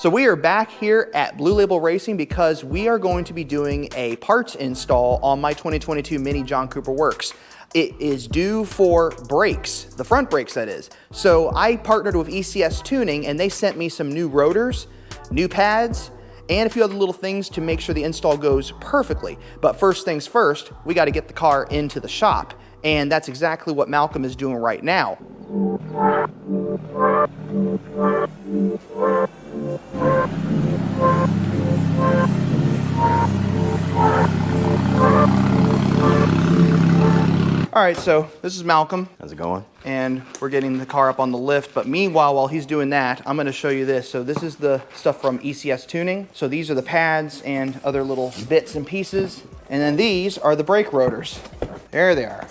So we are back here at Blue Label Racing because we are going to be doing a parts install on my 2022 Mini John Cooper Works. It is due for brakes, the front brakes that is. So I partnered with ECS Tuning and they sent me some new rotors, new pads, and a few other little things to make sure the install goes perfectly. But first things first, we got to get the car into the shop. And that's exactly what Malcolm is doing right now. All right, so this is Malcolm. How's it going? And we're getting the car up on the lift, but meanwhile, while he's doing that, I'm gonna show you this. So this is the stuff from ECS Tuning. So these are the pads and other little bits and pieces. And then these are the brake rotors. There they are.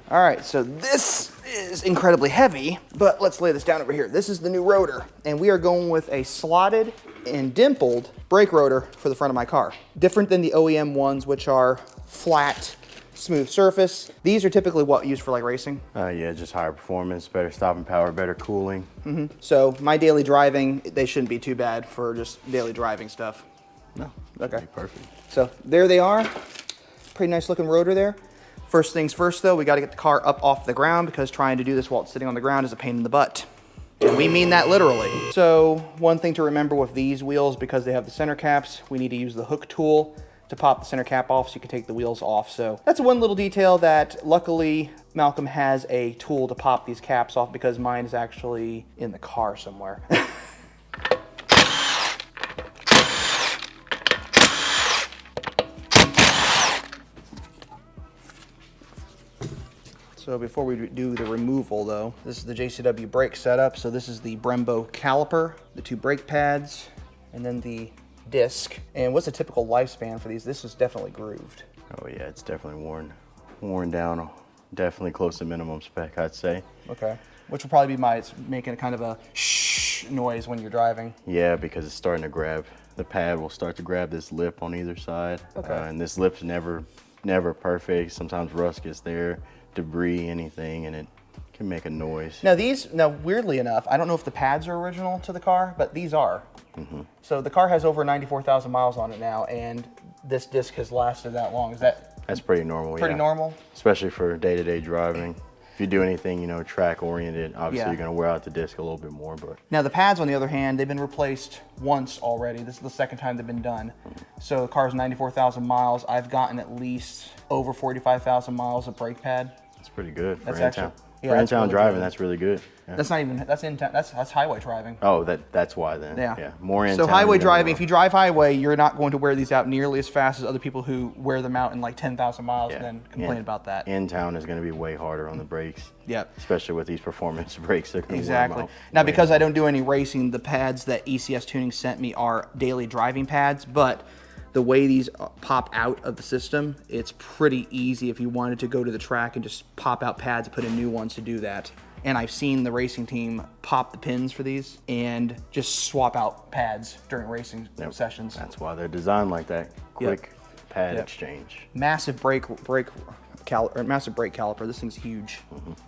All right, so this is incredibly heavy, but let's lay this down over here. This is the new rotor, and we are going with a slotted and dimpled brake rotor for the front of my car. Different than the OEM ones, which are flat, smooth surface. These are typically what used for like racing. Yeah, just higher performance, better stopping power, better cooling. So my daily driving, they shouldn't be too bad for just daily driving stuff. No, Okay. perfect. So there they are. Pretty nice looking rotor there. First things first though, we got to get the car up off the ground because trying to do this while it's sitting on the ground is a pain in the butt. And we mean that literally. So one thing to remember with these wheels, because they have the center caps, we need to use the hook tool to pop the center cap off so you can take the wheels off. So that's one little detail that luckily Malcolm has a tool to pop these caps off because mine is actually in the car somewhere. So before we do the removal though, this is the JCW brake setup. So this is the Brembo caliper, the two brake pads, and then the disc. And what's a typical lifespan for these? This is definitely grooved. Oh yeah, it's definitely worn down. Definitely close to minimum spec, I'd say. Okay. Which will probably be it's making a kind of a shh noise when you're driving. Yeah, because it's starting to grab. The pad will start to grab this lip on either side. Okay. And this lip's never perfect. Sometimes rust gets there, debris, anything, and it can make a noise. Now weirdly enough, I don't know if the pads are original to the car, but these are. So the car has over 94,000 miles on it now, and this disc has lasted that long. That's pretty normal, pretty normal? Especially for day-to-day driving. If you do anything, track-oriented, obviously you're gonna wear out the disc a little bit more, but. Now the pads, on the other hand, they've been replaced once already. This is the second time they've been done. So the car's 94,000 miles. I've gotten at least over 45,000 miles of brake pad. That's pretty good for That's in-town. Yeah, for in-town really driving, good. that's really good. Yeah. That's not even, that's in-town, that's highway driving. Oh, that's why then. Yeah. More in-town. So highway driving, if you drive highway, you're not going to wear these out nearly as fast as other people who wear them out in like 10,000 miles and then complain about that. In-town is going to be way harder on the brakes. Yep. Especially with these performance brakes. Exactly. Now, because I don't do any racing, the pads that ECS Tuning sent me are daily driving pads, but the way these pop out of the system, it's pretty easy if you wanted to go to the track and just pop out pads and put in new ones to do that. And I've seen the racing team pop the pins for these and just swap out pads during racing sessions. That's why they're designed like that. Quick pad exchange. Massive brake caliper. This thing's huge.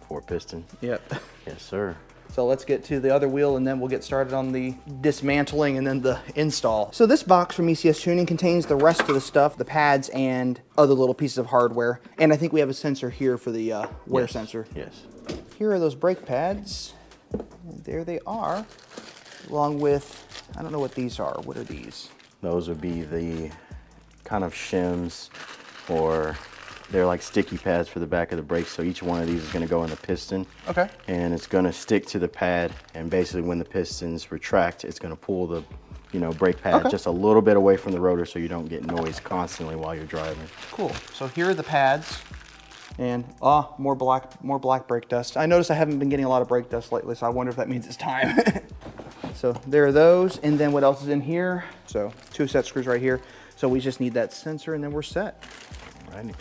4-piston. Yep. Yes, sir. So let's get to the other wheel and then we'll get started on the dismantling and then the install. So this box from ECS Tuning contains the rest of the stuff, the pads and other little pieces of hardware. And I think we have a sensor here for the wear sensor. Yes. Here are those brake pads. And there they are, along with, I don't know what these are. What are these? Those would be the kind of shims, or they're like sticky pads for the back of the brakes. So each one of these is going to go in the piston. Okay. And it's going to stick to the pad. And basically when the pistons retract, it's going to pull the brake pad just a little bit away from the rotor so you don't get noise constantly while you're driving. Cool. So here are the pads. And more black brake dust. I noticed I haven't been getting a lot of brake dust lately, so I wonder if that means it's time. So there are those, and then what else is in here? So 2 set screws right here. So we just need that sensor, and then we're set. Alrighty.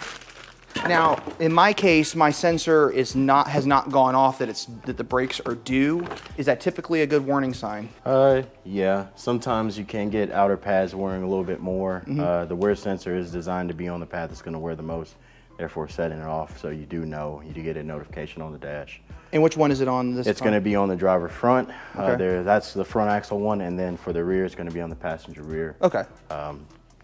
Now, in my case, my sensor has not gone off that the brakes are due. Is that typically a good warning sign? Yeah. Sometimes you can get outer pads wearing a little bit more. The wear sensor is designed to be on the pad that's going to wear the most. therefore setting it off so you do know, you do get a notification on the dash. And which one is it on this? It's going to be on the driver front. Okay. That's the front axle one, and then for the rear, it's going to be on the passenger rear. Okay.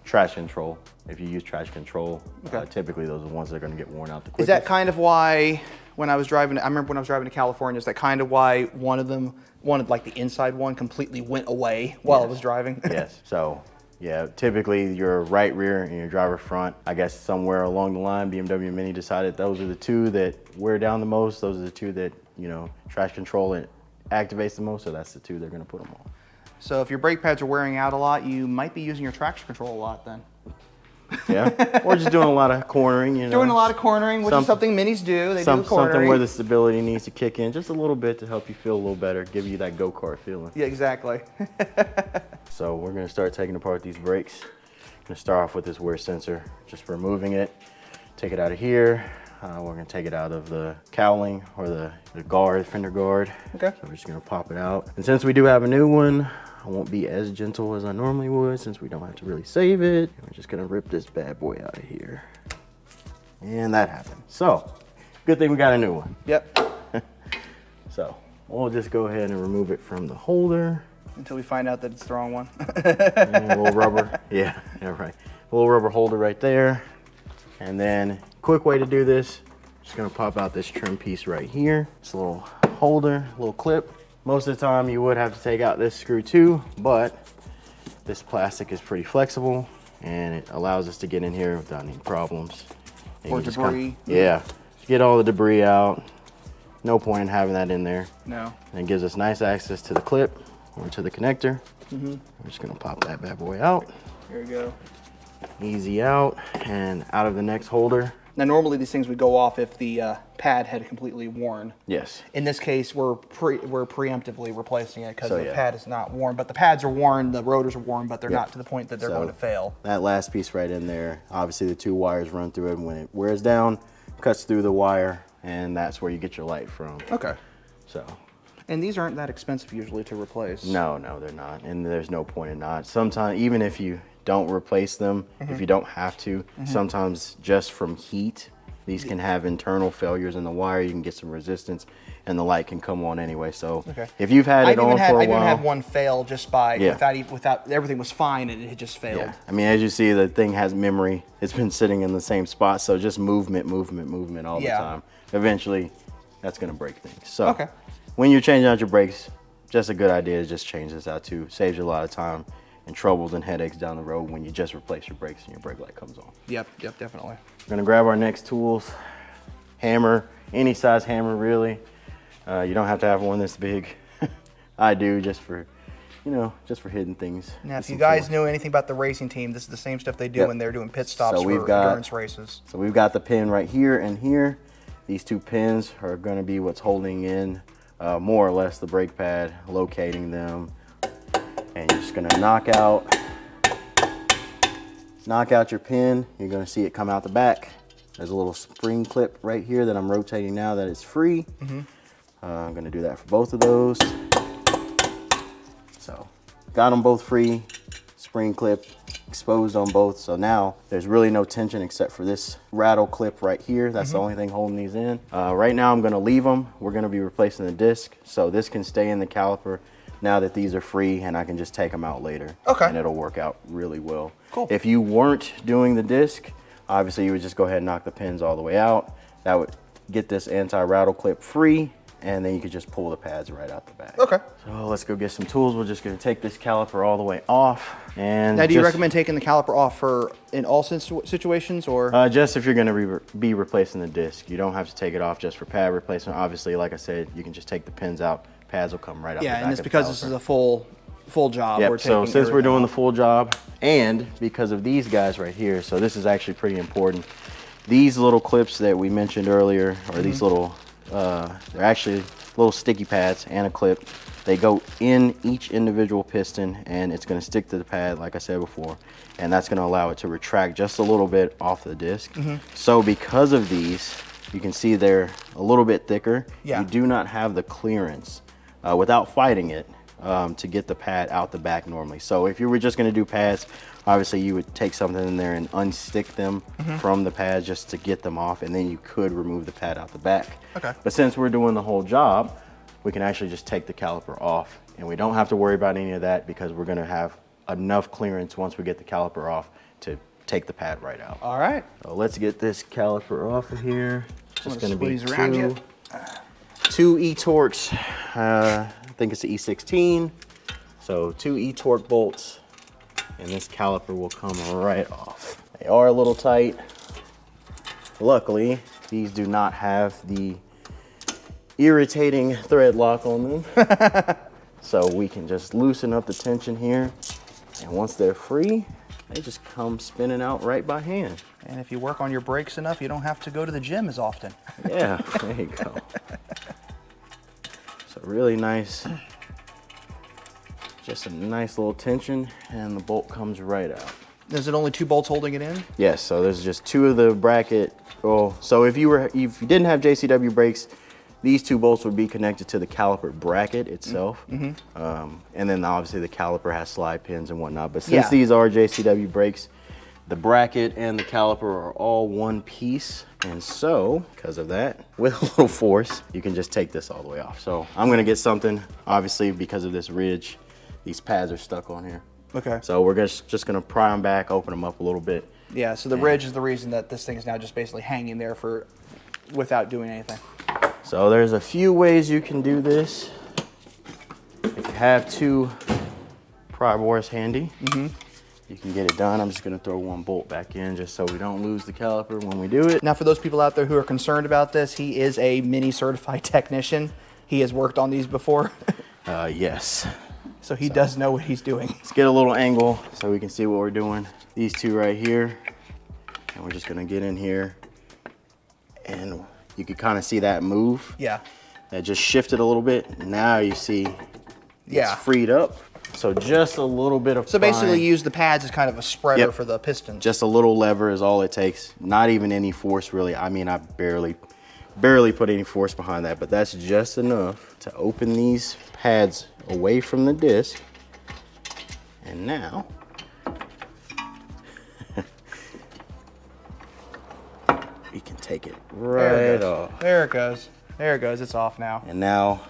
Trash control. If you use trash control, Okay. Typically those are the ones that are going to get worn out the quickest. Is that kind of why when I was driving, I remember when I was driving to California, is that kind of why one of them, like the inside one, completely went away while I was driving? Yes. So, yeah, typically your right rear and your driver front, I guess somewhere along the line, BMW and Mini decided those are the two that wear down the most. Those are the two that, you know, trash control it activates the most. So that's the two they're going to put them on. So if your brake pads are wearing out a lot, you might be using your traction control a lot then. Yeah, or just doing a lot of cornering, you know. Doing a lot of cornering, which is something Minis do. They do cornering. Something where the stability needs to kick in just a little bit to help you feel a little better, give you that go-kart feeling. Yeah, exactly. So we're gonna start taking apart these brakes. I'm gonna start off with this wear sensor, just removing it, take it out of here. We're gonna take it out of the cowling or the guard, fender guard. Okay. So we're just gonna pop it out. And since we do have a new one, I won't be as gentle as I normally would since we don't have to really save it. We're just gonna rip this bad boy out of here. And that happened. So, good thing we got a new one. Yep. So, we'll just go ahead and remove it from the holder. Until we find out that it's the wrong one. And a little rubber, yeah, right. A little rubber holder right there. And then, quick way to do this, just gonna pop out this trim piece right here. It's a little holder, a little clip. Most of the time you would have to take out this screw too, but this plastic is pretty flexible and it allows us to get in here without any problems. Or debris. Yeah, get all the debris out. No point in having that in there. No. And it gives us nice access to the clip or to the connector. We're just gonna pop that bad boy out. Here we go. Easy out and out of the next holder. Now, normally these things would go off if the pad had completely worn. Yes. In this case, we're preemptively replacing it because So, the yeah. pad is not worn. But the pads are worn, the rotors are worn, but they're not to the point that they're going to fail. That last piece right in there, obviously the two wires run through it. When it wears down, cuts through the wire, and that's where you get your light from. Okay. So. And these aren't that expensive usually to replace. No, they're not. And there's no point in not. Sometimes, even if you don't replace them, if you don't have to, sometimes just from heat, these can have internal failures in the wire. You can get some resistance and the light can come on anyway. So if you've had it on for a while. I even had one fail just by, without, everything was fine and it just failed. Yeah. I mean, as you see, the thing has memory. It's been sitting in the same spot. So just movement all the time. Eventually, that's gonna break things. So when you're changing out your brakes, just a good idea to just change this out too. Saves you a lot of time and troubles and headaches down the road when you just replace your brakes and your brake light comes on. Yep, definitely. We're gonna grab our next tools. Hammer, any size hammer really. You don't have to have one this big. I do just for, just for hidden things. Now, if you guys know anything about the racing team, this is the same stuff they do when they're doing pit stops for endurance races. So we've got the pin right here and here. These two pins are gonna be what's holding in more or less the brake pad, locating them. And you're just gonna knock out your pin. You're gonna see it come out the back. There's a little spring clip right here that I'm rotating now that it's free. I'm gonna do that for both of those. So, got them both free, spring clip exposed on both. So now there's really no tension except for this rattle clip right here. That's the only thing holding these in. Right now I'm gonna leave them. We're gonna be replacing the disc. So this can stay in the caliper now that these are free, and I can just take them out later. And it'll work out really well. Cool. If you weren't doing the disc, obviously you would just go ahead and knock the pins all the way out. That would get this anti-rattle clip free, and then you could just pull the pads right out the back. Okay. So let's go get some tools. We're just gonna take this caliper all the way off. And now, do you recommend taking the caliper off in all situations, or? Just if you're gonna be replacing the disc. You don't have to take it off just for pad replacement. Obviously, like I said, you can just take the pins out. Pads will come right out the back. Yeah, and it's because this is a full job. Yep, so since we're doing the full job, and because of these guys right here, so this is actually pretty important. These little clips that we mentioned earlier, or these little, they're actually little sticky pads and a clip. They go in each individual piston, and it's gonna stick to the pad, like I said before, and that's gonna allow it to retract just a little bit off the disc. So because of these, you can see they're a little bit thicker. You do not have the clearance. Without fighting it, to get the pad out the back normally. So if you were just gonna do pads, obviously you would take something in there and unstick them from the pad just to get them off, and then you could remove the pad out the back. Okay. But since we're doing the whole job, we can actually just take the caliper off, and we don't have to worry about any of that because we're gonna have enough clearance once we get the caliper off to take the pad right out. All right. So let's get this caliper off of here. Just gonna be around two E-Torques. I think it's the E16. So 2 E-Torque bolts, and this caliper will come right off. They are a little tight. Luckily, these do not have the irritating thread lock on them. So we can just loosen up the tension here, and once they're free, they just come spinning out right by hand. And if you work on your brakes enough, you don't have to go to the gym as often. Yeah, there you go. So really nice, just a nice little tension, and the bolt comes right out. Is it only 2 bolts holding it in? Yes, so there's just 2 of the bracket. Oh, so if you didn't have JCW brakes, these 2 bolts would be connected to the caliper bracket itself. And then obviously the caliper has slide pins and whatnot. But since these are JCW brakes, the bracket and the caliper are all one piece. And so, because of that, with a little force, you can just take this all the way off. So I'm gonna get something, obviously because of this ridge, these pads are stuck on here. Okay. So we're just gonna pry them back, open them up a little bit. Yeah, so the ridge is the reason that this thing is now just basically hanging there without doing anything. So there's a few ways you can do this. If you have 2 pry bars handy, you can get it done. I'm just gonna throw 1 bolt back in just so we don't lose the caliper when we do it. Now for those people out there who are concerned about this, he is a Mini certified technician. He has worked on these before. Yes. So he does know what he's doing. Let's get a little angle so we can see what we're doing. These 2 right here, and we're just gonna get in here, and you can kind of see that move. Yeah. That just shifted a little bit. Now you see it's freed up. So just a little bit of So basically use the pads as kind of a spreader for the pistons. Just a little lever is all it takes. Not even any force really. I mean, I barely put any force behind that, but that's just enough to open these pads away from the disc. And now, we can take it right off. There it goes. There it goes. It's off now. And now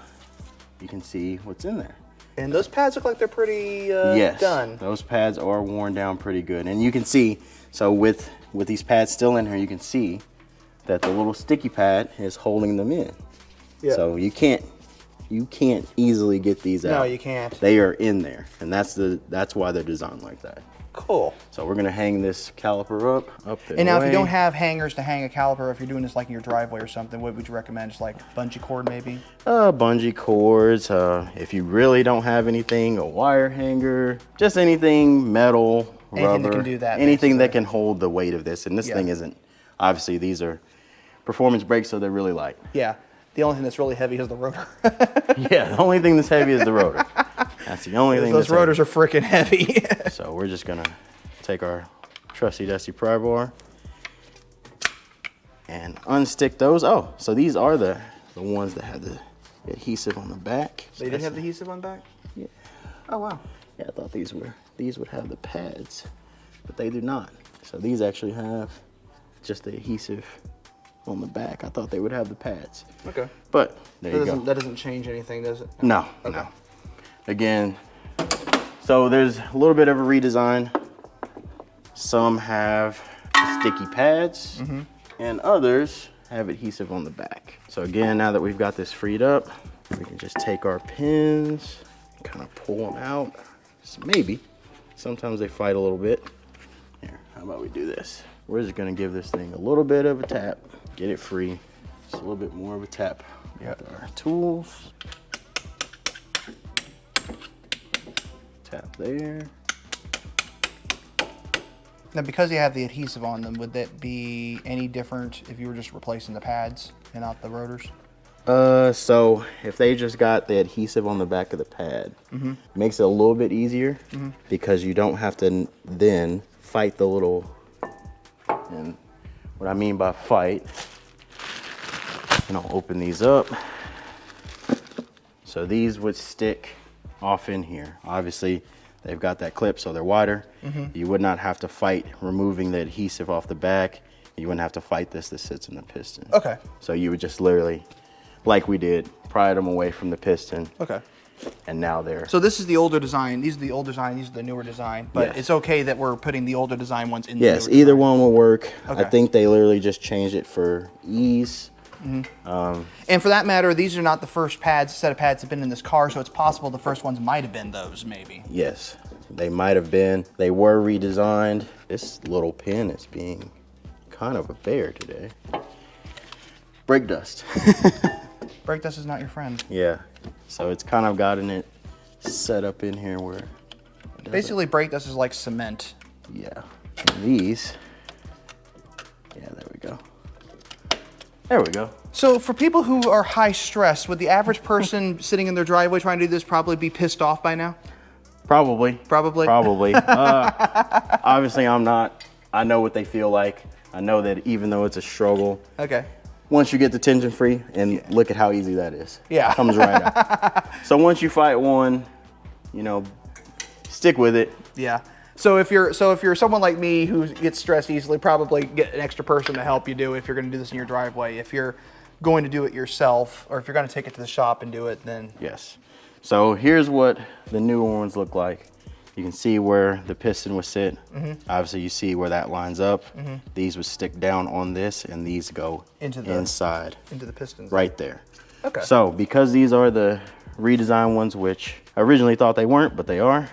you can see what's in there. And those pads look like they're pretty yes, done. Those pads are worn down pretty good. And you can see, so with these pads still in here, you can see that the little sticky pad is holding them in. Yeah. So you can't easily get these out. No, you can't. They are in there, and that's why they're designed like that. Cool. So we're gonna hang this caliper up and now, if you don't have hangers to hang a caliper, if you're doing this like in your driveway or something, what would you recommend? Just like bungee cord, maybe? Bungee cords. If you really don't have anything, a wire hanger, just anything metal, anything rubber, that can do that. Anything that can hold the weight of this. And this thing isn't. Obviously, these are performance brakes, so they're really light. Yeah. The only thing that's really heavy is the rotor. Yeah, the only thing that's heavy is the rotor. That's the only thing. Those rotors are freaking heavy. So we're just gonna take our trusty dusty pry bar and unstick those. Oh, so these are the ones that have the adhesive on the back. They didn't have the adhesive on the back? Yeah. Oh wow. Yeah, I thought these would have the pads, but they do not. So these actually have just the adhesive on the back. I thought they would have the pads. Okay. But there you go. That doesn't change anything, does it? No, okay. No. Again, so there's a little bit of a redesign. Some have sticky pads, and others have adhesive on the back. So again, now that we've got this freed up, we can just take our pins, kind of pull them out. So maybe, sometimes they fight a little bit. Here, how about we do this? We're just gonna give this thing a little bit of a tap, get it free. Just a little bit more of a tap with our tools. Tap there. Now, because you have the adhesive on them, would that be any different if you were just replacing the pads and not the rotors? So if they just got the adhesive on the back of the pad, makes it a little bit easier because you don't have to then fight the little, and what I mean by fight, and I'll open these up. So these would stick off in here. Obviously, they've got that clip, so they're wider. You would not have to fight removing the adhesive off the back. You wouldn't have to fight this that sits in the piston. Okay. So you would just literally, like we did, pry them away from the piston. Okay. And now they're... So this is the older design. These are the old design. These are the newer design. But Yes. it's okay that we're putting the older design ones in the Yes, newer either design. one will work. Okay. I think they literally just changed it for ease. And for that matter, these are not the first set of pads that have been in this car, so it's possible the first ones might have been those, maybe. Yes, they might have been. They were redesigned. This little pin is being kind of a bear today. Brake dust. Brake dust is not your friend. Yeah, so it's kind of gotten it set up in here where... Basically, brake dust is like cement. Yeah, and these... Yeah, there we go. There we go. So for people who are high stress, would the average person sitting in their driveway trying to do this probably be pissed off by now? Probably. Probably? Probably. Obviously, I'm not. I know what they feel like. I know that even though it's a struggle, Okay. once you get the tension free, and look at how easy that is. Yeah. It comes right out. So once you fight one, you know, stick with it. Yeah. So if you're someone like me who gets stressed easily, probably get an extra person to help you do it if you're going to do this in your driveway. If you're going to do it yourself, or if you're going to take it to the shop and do it, then Yes. So here's what the newer ones look like. You can see where the piston would sit. Obviously, you see where that lines up. These would stick down on this, and these go Into the- inside, into the pistons. right there. Okay. So because these are the redesigned ones, which I originally thought they weren't, but they are,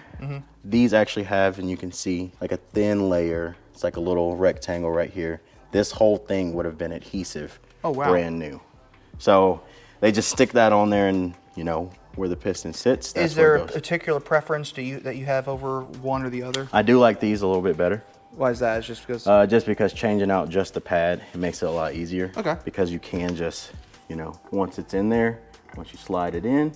these actually have, and you can see, like a thin layer. It's like a little rectangle right here. This whole thing would have been adhesive, Oh, wow. brand new. So they just stick that on there, and you know where the piston sits. That's Is there where a it goes. particular preference that you have over one or the other? I do like these a little bit better. Why is that? It's just because. Just because changing out just the pad, it makes it a lot easier. Okay. Because you can just, you know, once it's in there, once you slide it in,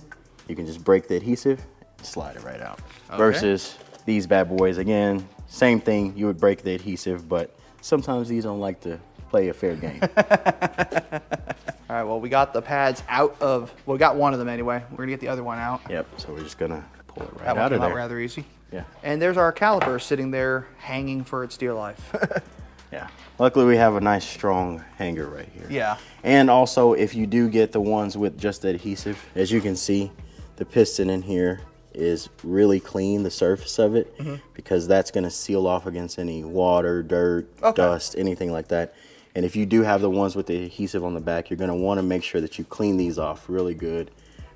you can just break the adhesive and slide it right out. Okay. Versus these bad boys, again, same thing, you would break the adhesive, but sometimes these don't like to play a fair game. All right. Well, we got the pads out of. Well, we got one of them anyway. We're gonna get the other one out. Yep, so we're just gonna pull it right That one out of came out there. rather easy. Yeah, And there's our caliper sitting there hanging for its dear life. yeah. Luckily we have a nice strong hanger right here. Yeah. And also, if you do get the ones with just the adhesive, as you can see, the piston in here is really clean, the surface of it, because that's gonna seal off against any water, dirt, Okay. dust, anything like that. And if you do have the ones with the adhesive on the back, you're gonna wanna make sure that you clean these off really good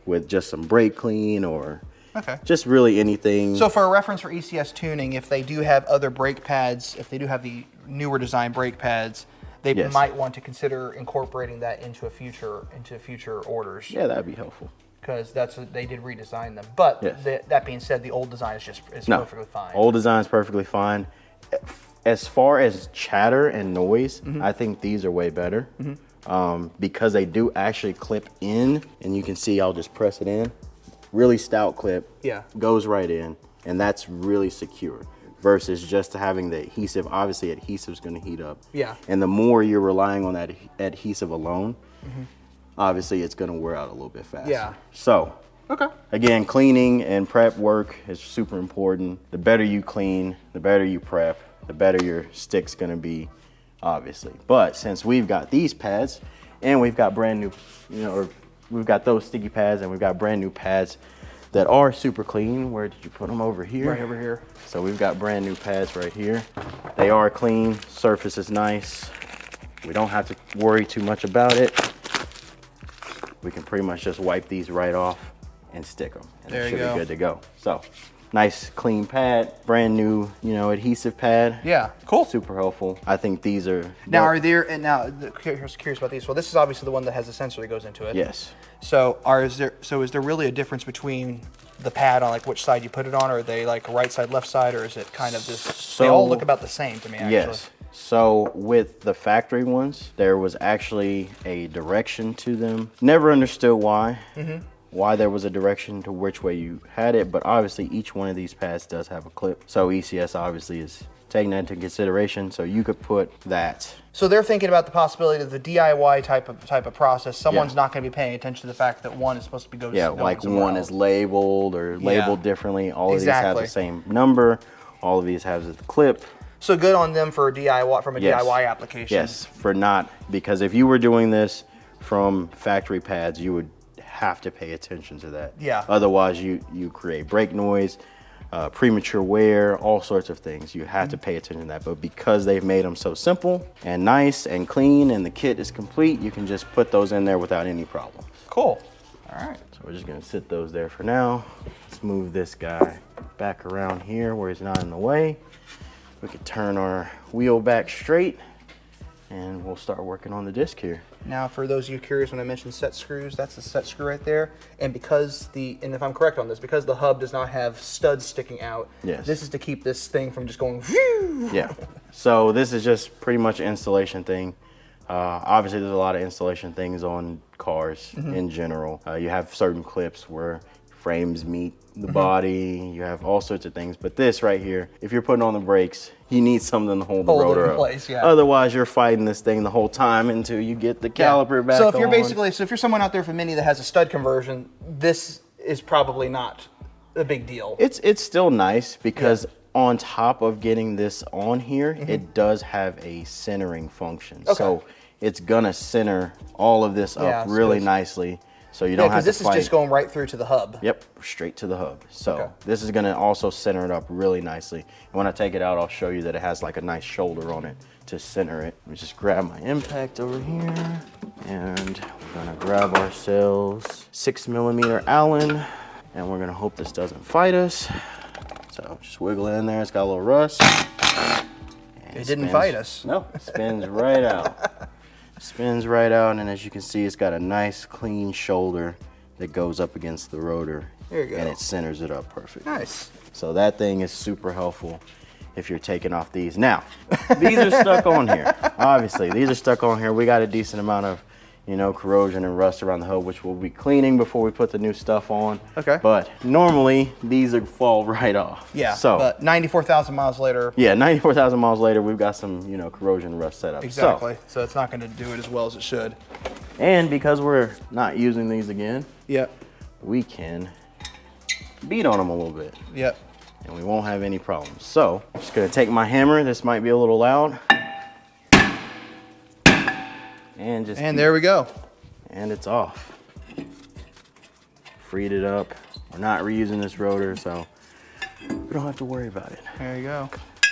with just some brake clean or Okay. just really anything. So for a reference for ECS Tuning, if they do have other brake pads, if they do have the newer design brake pads, they Yes. might want to consider incorporating that into future orders. Yeah, that'd be helpful. Because they did redesign them. But Yes. that being said, the old design is No, perfectly fine. old design's perfectly fine. As far as chatter and noise, I think these are way better because they do actually clip in, and you can see I'll just press it in. Really stout clip, Yeah. goes right in, and that's really secure. Versus just having the adhesive. Obviously, adhesive's going to heat up. Yeah. And the more you're relying on that adhesive alone, obviously it's going to wear out a little bit faster. Yeah. So Okay. again, cleaning and prep work is super important. The better you clean, the better you prep, the better your stick's gonna be, obviously. But since we've got these pads and we've got brand new, or we've got those sticky pads and we've got brand new pads that are super clean. Where did you put them? Over here? Right over here. So we've got brand new pads right here. They are clean, surface is nice. We don't have to worry too much about it. We can pretty much just wipe these right off and stick them. And There it you should go. be good to go. So nice clean pad, brand new, adhesive pad. Yeah. Cool. Super helpful. I think these are. Now, curious about these. Well, this is obviously the one that has the sensor that goes into it. Yes. So is there really a difference between the pad on like which side you put it on, or are they like right side, left side, or is it kind of just? They all look about the same to me. Actually. Yes. So with the factory ones, there was actually a direction to them. Never understood why. Why there was a direction to which way you had it, but obviously each one of these pads does have a clip. So ECS obviously is taking that into consideration. So you could put that. So they're thinking about the possibility of the DIY type of process. Someone's not going to be paying attention to the fact that one is supposed to be going. Yeah, like one is labeled or labeled differently. All of these have the same number. All of these have the clip. So good on them for a DIY DIY application. Yes, for not, because if you were doing this from factory pads, you would have to pay attention to that. Yeah. Otherwise, you create brake noise, premature wear, all sorts of things. You have to pay attention to that. But because they've made them so simple and nice and clean, and the kit is complete, you can just put those in there without any problems. Cool. All right. So we're just gonna sit those there for now. Let's move this guy back around here where he's not in the way. We could turn our wheel back straight and we'll start working on the disc here. Now, for those of you curious, when I mentioned set screws, that's the set screw right there. And because and if I'm correct on this, because the hub does not have studs sticking out, this is to keep this thing from just going whew. Yeah. So this is just pretty much an installation thing. Obviously, there's a lot of installation things on cars in general. You have certain clips where frames meet the body, you have all sorts of things. But this right here, if you're putting on the brakes, you need something to hold the rotor in up. place, yeah. Otherwise, you're fighting this thing the whole time until you get the caliper back So if you're on. if you're someone out there from Mini that has a stud conversion, this is probably not a big deal. It's still nice because on top of getting this on here, it does have a centering function. So it's gonna center all of this up really nicely. So you don't have to fight. Because this is just going right through to the hub. Yep, straight to the hub. So this is gonna also center it up really nicely. And when I take it out, I'll show you that it has like a nice shoulder on it to center it. Let me just grab my impact over here. And we're gonna grab ourselves 6mm Allen. And we're gonna hope this doesn't fight us. So just wiggle it in there, it's got a little rust. It didn't fight us. No, it spins right out. Spins right out, and as you can see, it's got a nice clean shoulder that goes up against the rotor. There you go. And it centers it up perfect. Nice. So that thing is super helpful if you're taking off these. Now, these are stuck on here. Obviously, these are stuck on here. We got a decent amount of, corrosion and rust around the hub, which we'll be cleaning before we put the new stuff on. Okay. But normally, these would fall right off. Yeah, so, but 94,000 miles later. Yeah, 94,000 miles later, we've got some, corrosion rust set up. Exactly. So it's not going to do it as well as it should. And because we're not using these again, we can beat on them a little bit. Yep. And we won't have any problems. So, I'm just gonna take my hammer. This might be a little loud. And there we go. And it's off. Freed it up. We're not reusing this rotor, so we don't have to worry about it. There you go.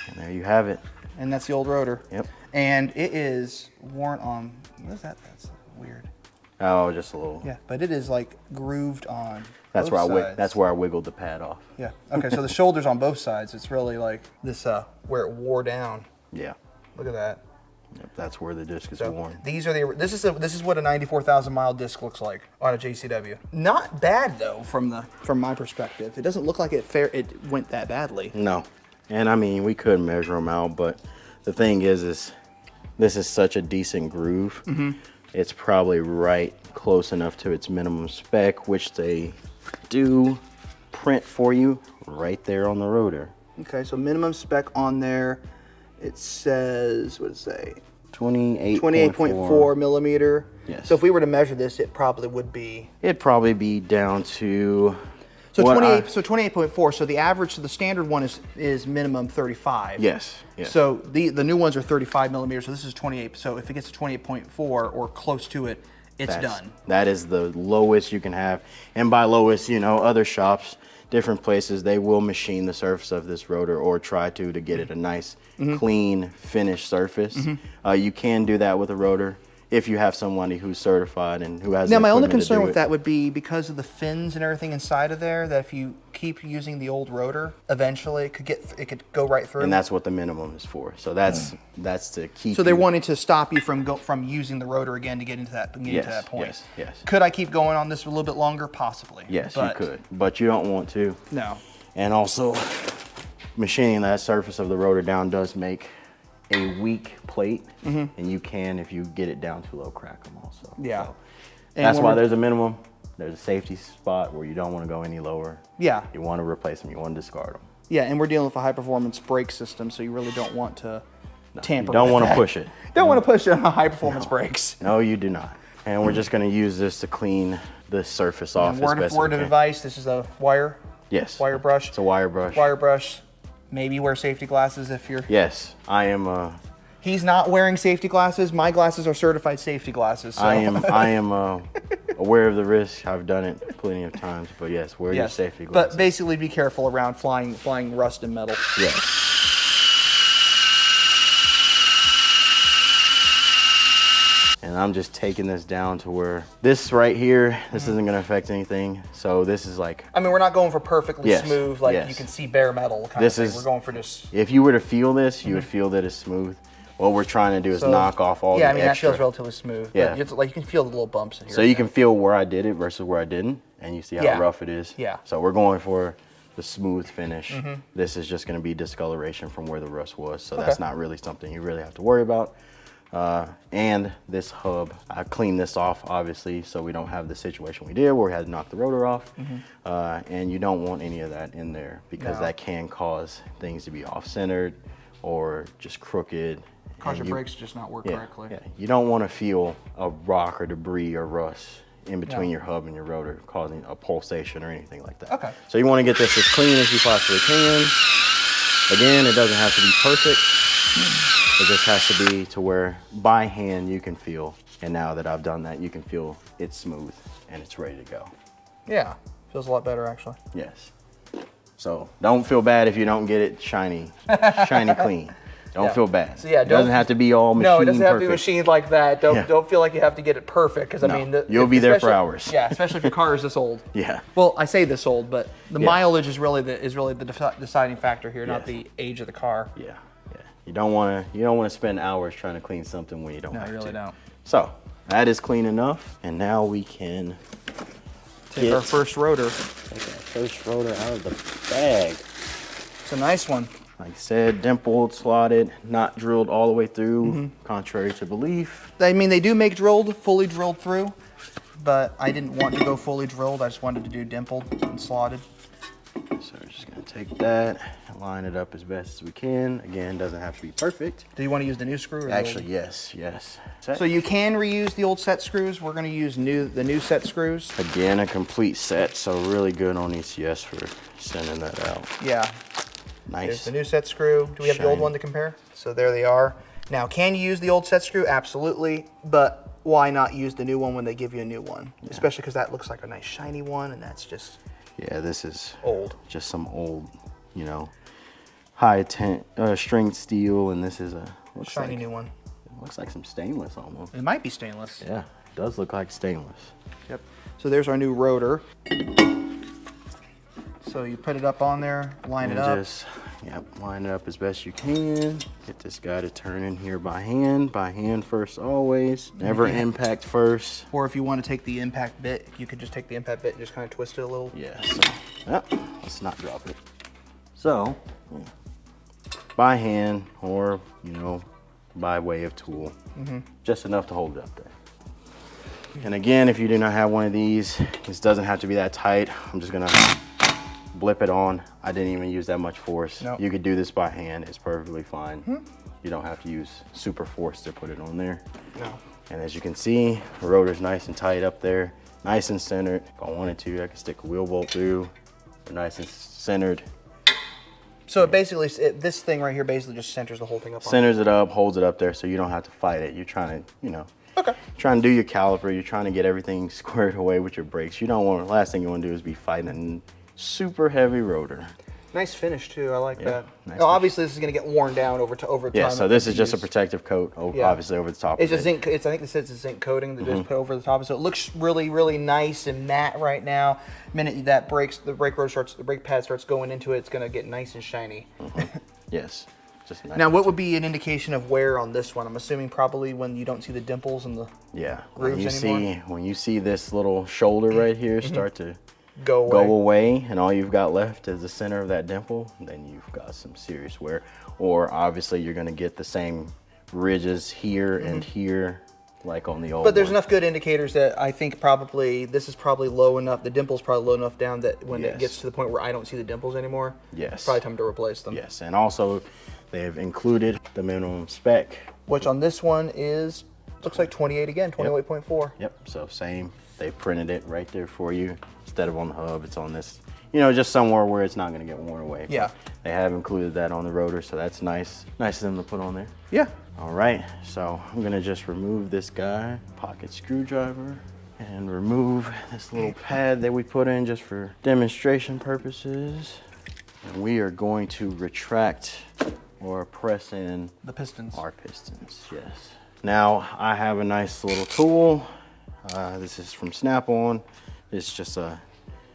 And there you have it. And that's the old rotor. Yep. And it is worn on, what is that? That's weird. Oh, just a little. Yeah, but it is like grooved on That's both where sides. that's where I wiggled the pad off. Yeah. Okay, so the shoulder's on both sides. It's really like this, where it wore down. Yeah. Look at that. Yep, that's where the disc is So worn. these are this is what a 94,000 mile disc looks like on a JCW. Not bad though from my perspective. It doesn't look like it went that badly. No. And I mean, we could measure them out, but the thing is this is such a decent groove. It's probably right close enough to its minimum spec, which they do print for you right there on the rotor. Okay, so minimum spec on there, it says, what does it say? 28.4 millimeter. Yes. So if we were to measure this, it probably would be. It'd probably be down to. So 28.4. So the average, so the standard one is minimum 35. Yes. So the new ones are 35 millimeters. So this is 28. So if it gets to 28.4 or close to it, it's done. That is the lowest you can have. And by lowest, other shops, different places, they will machine the surface of this rotor or try to get it a nice, clean, finished surface. You can do that with a rotor if you have somebody who's certified and who has. Now, my only concern with that would be because of the fins and everything inside of there, that if you keep using the old rotor, eventually it could go right through. And that's what the minimum is for. So that's to keep. So they're wanting to stop you from using the rotor again to get into that point. Yes. Could I keep going on this a little bit longer? Possibly. Yes, you could, but you don't want to. No. And also, machining that surface of the rotor down does make a weak plate, and you can, if you get it down too low, crack them also. Yeah. So that's why there's a minimum. There's a safety spot where you don't want to go any lower. Yeah. You want to replace them. You want to discard them. Yeah, and we're dealing with a high performance brake system, so you really don't want to tamper. You don't with want to that. push it. Don't want to push it on high performance brakes. No, you do not. And we're just going to use this to clean the surface off as best Word we of can. advice: this is a wire. Yes. Wire brush. It's a wire brush. Wire brush. Maybe wear safety glasses if you're. Yes, I am. He's not wearing safety glasses. My glasses are certified safety glasses. So. I am aware of the risk. I've done it plenty of times. But yes, wear your safety glasses. But basically, be careful around flying rust and metal. Yes. And I'm just taking this down to where this right here, this isn't gonna affect anything. So this is like, I mean, we're not going for perfectly smooth, like you can see bare metal kind of thing. We're going for just. If you were to feel this, you would feel that it's smooth. What we're trying to do is knock off all the extra. Yeah, I mean, that feels relatively smooth. Yeah. But like you can feel the little bumps in here. So you can feel where I did it versus where I didn't, and you see how rough it is. Yeah. So we're going for the smooth finish. This is just gonna be discoloration from where the rust was. So that's not really something you really have to worry about. And this hub, I cleaned this off obviously so we don't have the situation we did where we had to knock the rotor off. And you don't want any of that in there because that can cause things to be off-centered or just crooked. Cause your brakes just not work correctly. Yeah, you don't want to feel a rock or debris or rust in between your hub and your rotor causing a pulsation or anything like that. Okay. So you want to get this as clean as you possibly can. Again, it doesn't have to be perfect. It just has to be to where by hand you can feel. And now that I've done that, you can feel it's smooth and it's ready to go. Yeah, feels a lot better actually. Yes. So don't feel bad if you don't get it shiny clean. Don't feel bad. So it doesn't have to be all machined No, it doesn't have to be perfect. machined like that. Don't feel like you have to get it perfect because I mean, you'll be there for hours. Yeah, especially if your car is this old. Yeah. Well, I say this old, but the mileage is really the deciding factor here, not the age of the car. Yeah. Yeah. You don't want to spend hours trying to clean something when you don't have to. No, you really don't. So that is clean enough, and now we can take our first rotor. Take our first rotor out of the bag. It's a nice one. Like I said, dimpled, slotted, not drilled all the way through, contrary to belief. I mean, they do make fully drilled through, but I didn't want to go fully drilled. I just wanted to do dimpled and slotted. So we're just gonna take that and line it up as best as we can. Again, doesn't have to be perfect. Do you want to use the new screw? Or Actually, yes. So you can reuse the old set screws. We're gonna use the new set screws. Again, a complete set, so really good on ECS for sending that out. Yeah. Nice. There's the new set screw. Do we have the old one to compare? So there they are. Now, can you use the old set screw? Absolutely, but why not use the new one when they give you a new one? Yeah. Especially because that looks like a nice shiny one, and that's just this is old. Just some old, high strength steel, and this is a shiny new one. It looks like some stainless almost. It might be stainless. Yeah, it does look like stainless. Yep. So there's our new rotor. So you put it up on there, line it up. Line it up as best you can. Get this guy to turn in here by hand first always. Never impact first. Or if you want to take the impact bit, you could just take the impact bit and just kind of twist it a little. Yeah, so, let's not drop it. So, by hand or, by way of tool, just enough to hold it up there. And again, if you do not have one of these, this doesn't have to be that tight. I'm just gonna blip it on. I didn't even use that much force. Nope. You could do this by hand. It's perfectly fine. You don't have to use super force to put it on there. No. And as you can see, the rotor's nice and tight up there, nice and centered. If I wanted to, I could stick a wheel bolt through. They're nice and centered. So it basically, this thing right here basically just centers the whole thing up. Centers it up, holds it up there, so you don't have to fight it. You're trying to, trying to do your caliper. You're trying to get everything squared away with your brakes. You don't want, last thing you want to do is be fighting super heavy rotor. Nice finish too. I like that. Nice now, obviously, this is going to get worn down over time. Yeah. So this is just a protective coat, obviously over the top. It's a zinc. I think it says it's a zinc coating that just put over the top. So it looks really, really nice and matte right now. The minute that the brake pad starts going into it, it's going to get nice and shiny. Yes. Just nice. Now, what would be an indication of wear on this one? I'm assuming probably when you don't see the dimples and the grooves anymore. When you see this little shoulder right here start to go away, and all you've got left is the center of that dimple, then you've got some serious wear. Or obviously you're going to get the same ridges here and here like on the old But there's one. enough good indicators that I think probably this is probably low enough. The dimple's probably low enough down that when it gets to the point where I don't see the dimples anymore, yes, probably time to replace them. Yes, and also they have included the minimum spec, which on this one is, looks like 28 again, 28.4. Yep, so same. They printed it right there for you. Instead of on the hub, it's on this, you know, just somewhere where it's not gonna get worn away. Yeah. But they have included that on the rotor, so that's nice. Nice of them to put on there. Yeah. All right, so I'm gonna just remove this guy, pocket screwdriver, and remove this little pad that we put in just for demonstration purposes. And we are going to retract or press in the pistons. Our pistons, yes. Now I have a nice little tool. This is from Snap-on. It's just a.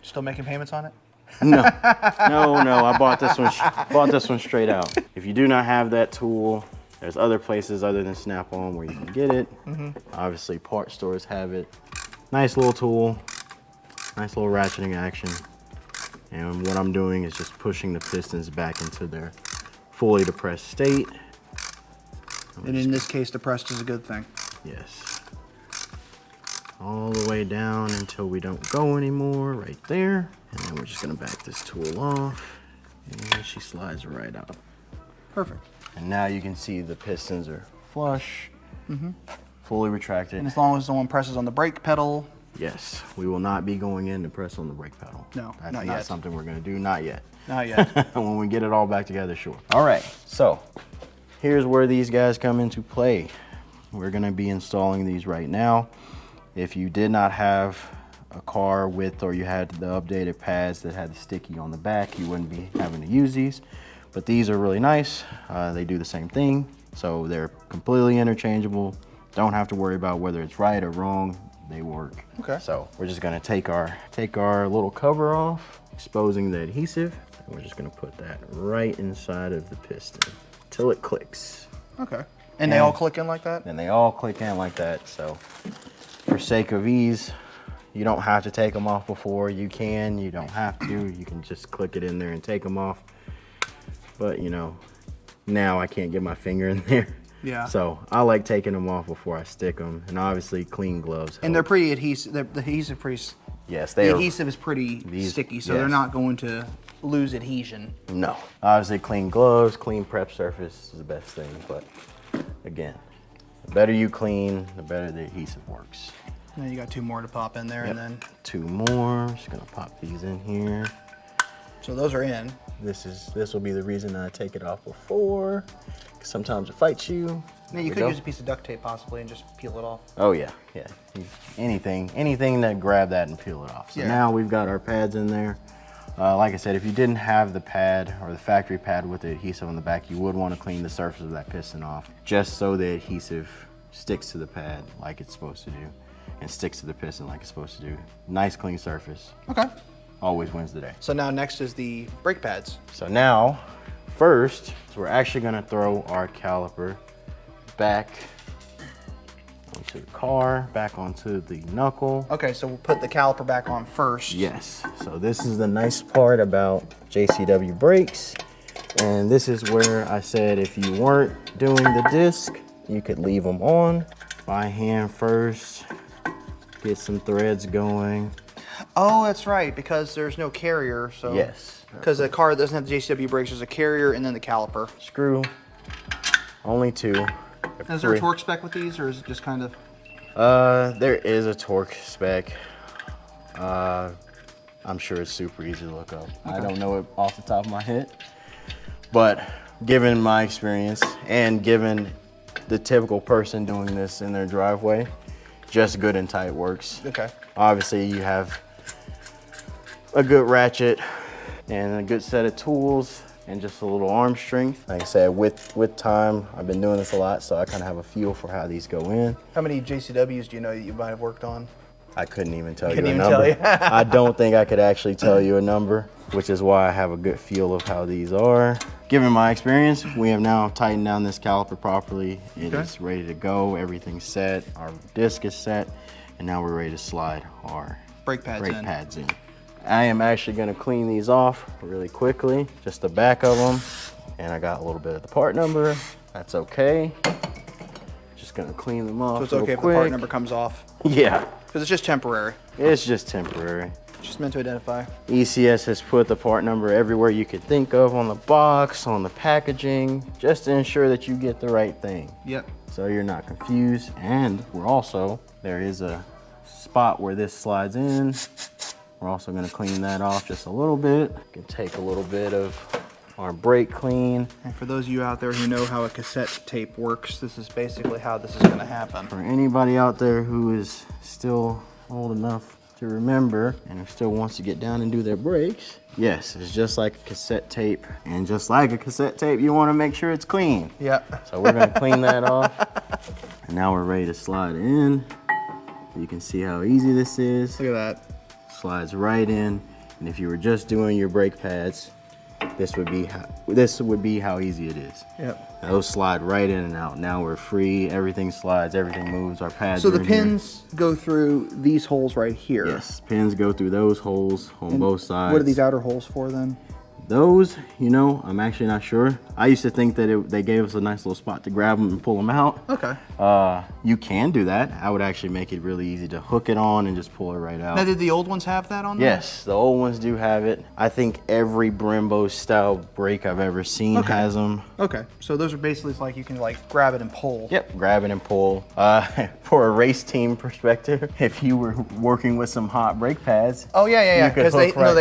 Still making payments on it? No, no. I bought this one straight out. If you do not have that tool, there's other places other than Snap-on where you can get it. Obviously, part stores have it. Nice little tool, nice little ratcheting action. And what I'm doing is just pushing the pistons back into their fully depressed state. And in this case, depressed is a good thing. Yes. All the way down until we don't go anymore, right there. And then we're just gonna back this tool off. And she slides right out. Perfect. And now you can see the pistons are flush, fully retracted. And as long as someone presses on the brake pedal. Yes, we will not be going in to press on the brake pedal. No, that's not not yet. something we're gonna do, not yet. Not yet. When we get it all back together, sure. All right, so here's where these guys come into play. We're gonna be installing these right now. If you did not have a car with, or you had the updated pads that had the sticky on the back, you wouldn't be having to use these. But these are really nice. They do the same thing. So they're completely interchangeable. Don't have to worry about whether it's right or wrong. They work. Okay. So we're just gonna take our little cover off, exposing the adhesive. And we're just gonna put that right inside of the piston till it clicks. Okay. And they all click in like that? And they all click in like that. So for sake of ease, you don't have to take them off before. You can, you don't have to. You can just click it in there and take them off. But you know, now I can't get my finger in there. Yeah. So I like taking them off before I stick them, and obviously clean gloves help. And they're pretty adhesive. The adhesive pretty. Yes, the adhesive is pretty sticky, so they're not going to lose adhesion. No. Obviously, clean gloves, clean prep surface is the best thing. But again, the better you clean, the better the adhesive works. Now you got two more to pop in there, and then two more. Just gonna pop these in here. So those are in. This will be the reason I take it off before. Sometimes it fights you. Now you could use a piece of duct tape possibly and just peel it off. Oh yeah, yeah. Anything that grab that and peel it off. So now we've got our pads in there. Like I said, if you didn't have the pad or the factory pad with the adhesive on the back, you would want to clean the surface of that piston off, just so the adhesive sticks to the pad like it's supposed to do, and sticks to the piston like it's supposed to do. Nice clean surface. Okay. Always wins the day. So now next is the brake pads. So now, first, we're actually gonna throw our caliper back onto the car, back onto the knuckle. Okay, so we'll put the caliper back on first. Yes, so this is the nice part about JCW brakes. And this is where I said if you weren't doing the disc, you could leave them on by hand first, get some threads going. Oh, that's right, because there's no carrier, so. Yes. Because the car doesn't have the JCW brakes, there's a carrier and then the caliper. Screw, only two. Is there a torque spec with these, or is it just kind of? There is a torque spec. I'm sure it's super easy to look up. I don't know it off the top of my head, but given my experience and given the typical person doing this in their driveway, just good and tight works. Okay. Obviously you have a good ratchet and a good set of tools and just a little arm strength. Like I said, with time, I've been doing this a lot, so I kind of have a feel for how these go in. How many JCWs do you know that you might have worked on? I couldn't even tell you Couldn't a even number. tell you. I don't think I could actually tell you a number, which is why I have a good feel of how these are. Given my experience, we have now tightened down this caliper properly. It is ready to go. Everything's set. Our disc is set. And now we're ready to slide our brake pads in. I am actually gonna clean these off really quickly, just the back of them. And I got a little bit of the part number. That's okay. Just just gonna clean them off. So it's okay if the quick. part number comes off? Yeah. Because it's just temporary. It's just temporary. Just meant to identify. ECS has put the part number everywhere you could think of, on the box, on the packaging, just to ensure that you get the right thing. Yep. So you're not confused. And there is a spot where this slides in. We're also gonna clean that off just a little bit. You can take a little bit of our brake clean. And for those of you out there who know how a cassette tape works, this is basically how this is gonna happen. For anybody out there who is still old enough to remember and who still wants to get down and do their brakes, yes, it's just like a cassette tape. And just like a cassette tape, you wanna make sure it's clean. Yep. So we're gonna clean that off. And now we're ready to slide in. You can see how easy this is. Look at that. Slides right in. And if you were just doing your brake pads, this would be how easy it is. Yep. Those slide right in and out. Now we're free. Everything slides. Everything moves. Our pads. So are the in here. pins go through these holes right here. Yes, pins go through those holes on both sides. What are these outer holes for then? Those, you know, I'm actually not sure. I used to think that they gave us a nice little spot to grab them and pull them out. Okay. You can do that. I would actually make it really easy to hook it on and just pull it right out. Now, did the old ones have that on there? Yes, the old ones do have it. I think every Brembo style brake I've ever seen has them. Okay, so those are basically like you can like grab it and pull. Yep, grab it and pull. For a race team perspective, if you were working with some hot brake pads. Oh yeah. you could Because hook right-